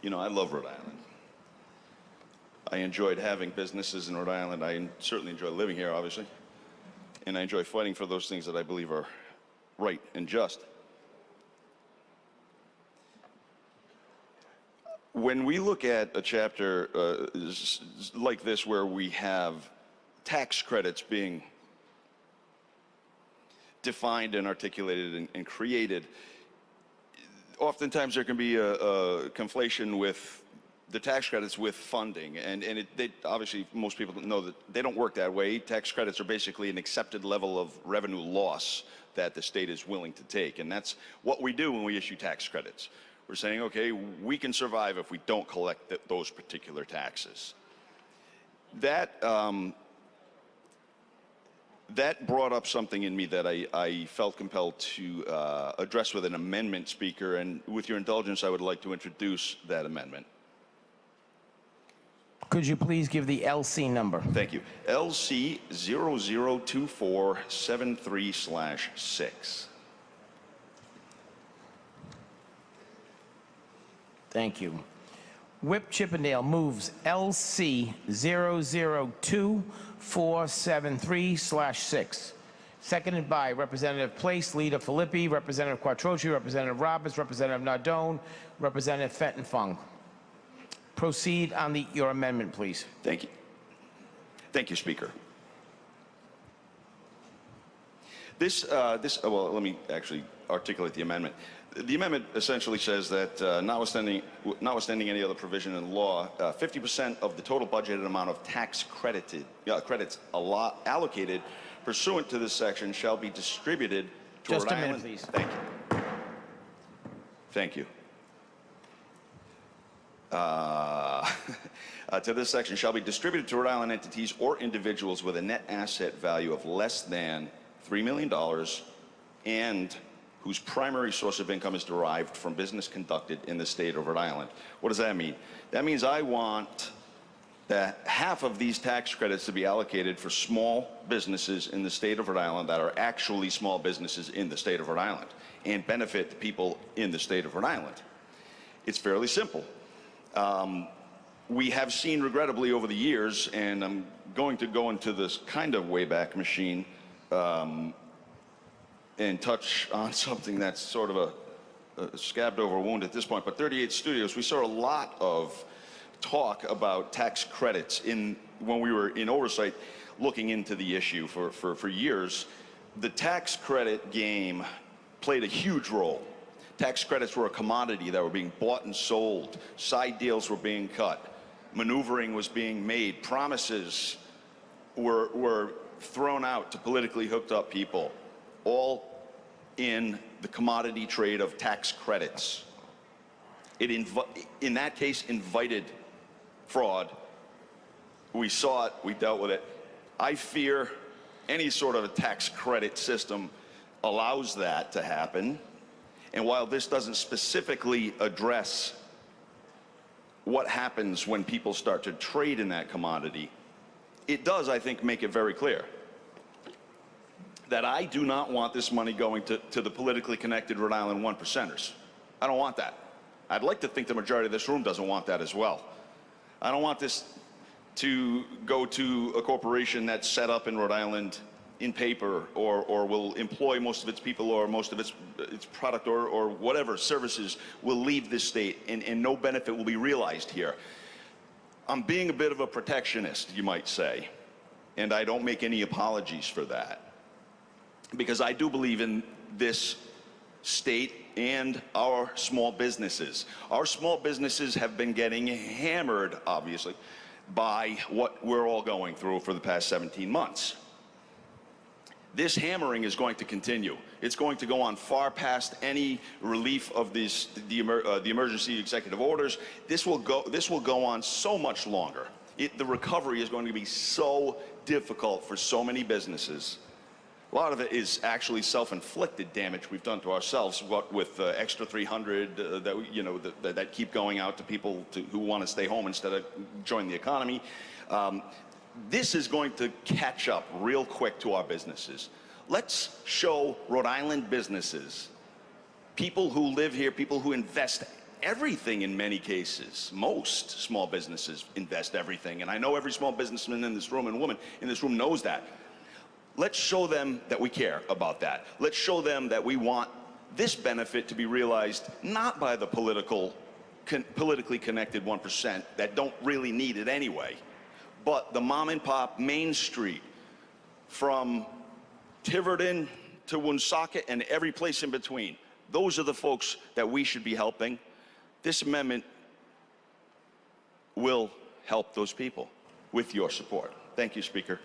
You know, I love Rhode Island. I enjoyed having businesses in Rhode Island. I certainly enjoy living here, obviously. And I enjoy fighting for those things that I believe are right and just. When we look at a chapter like this where we have tax credits being defined and articulated and created, oftentimes there can be a conflation with the tax credits with funding, and obviously most people know that they don't work that way. Tax credits are basically an accepted level of revenue loss that the state is willing to take, and that's what we do when we issue tax credits. We're saying, okay, we can survive if we don't collect those particular taxes. That brought up something in me that I felt compelled to address with an amendment, Speaker, and with your indulgence, I would like to introduce that amendment. Could you please give the LC number? Thank you. LC 002473/6. Thank you. Whip Chippendale moves LC 002473/6. Seconded by Representative Place, Leader Filippi, Representative Quattrochi, Representative Roberts, Representative Nardone, Representative Fenton Fung. Proceed on your amendment, please. Thank you. Thank you, Speaker. Well, let me actually articulate the amendment. The amendment essentially says that notwithstanding any other provision in law, 50% of the total budgeted amount of tax credits allocated pursuant to this section shall be distributed to Just Rhode a minute, Island. please. Thank you. Thank you. To this section shall be distributed to Rhode Island entities or individuals with a net asset value of less than $3 million and whose primary source of income is derived from business conducted in the state of Rhode Island. What does that mean? That means I want that half of these tax credits to be allocated for small businesses in the state of Rhode Island that are actually small businesses in the state of Rhode Island and benefit the people in the state of Rhode Island. It's fairly simple. We have seen, regrettably, over the years, and I'm going to go into this kind of Wayback Machine and touch on something that's sort of a scabbed over wound at this point, but 38 Studios, we saw a lot of talk about tax credits when we were in oversight looking into the issue for years. The tax credit game played a huge role. Tax credits were a commodity that were being bought and sold. Side deals were being cut. Maneuvering was being made. Promises were thrown out to politically hooked up people, all in the commodity trade of tax credits. It in that case invited fraud. We saw it, we dealt with it. I fear any sort of a tax credit system allows that to happen. And while this doesn't specifically address what happens when people start to trade in that commodity, it does, I think, make it very clear that I do not want this money going to the politically connected Rhode Island one percenters. I don't want that. I'd like to think the majority of this room doesn't want that as well. I don't want this to go to a corporation that's set up in Rhode Island in paper or will employ most of its people or most of its product or whatever services will leave this state and no benefit will be realized here. I'm being a bit of a protectionist, you might say, and I don't make any apologies for that, because I do believe in this state and our small businesses. Our small businesses have been getting hammered, obviously, by what we're all going through for the past 17 months. This hammering is going to continue. It's going to go on far past any relief of the emergency executive orders. This will go on so much longer. The recovery is going to be so difficult for so many businesses. A lot of it is actually self-inflicted damage we've done to ourselves. What with extra 300 that keep going out to people who want to stay home instead of join the economy. This is going to catch up real quick to our businesses. Let's show Rhode Island businesses, people who live here, people who invest everything in many cases. Most small businesses invest everything, and I know every small businessman in this room and woman in this room knows that. Let's show them that we care about that. Let's show them that we want this benefit to be realized not by the politically connected 1% that don't really need it anyway, but the mom and pop Main Street from Tiverton to Woonsocket and every place in between. Those are the folks that we should be helping. This amendment will help those people with your support. Thank you, Speaker.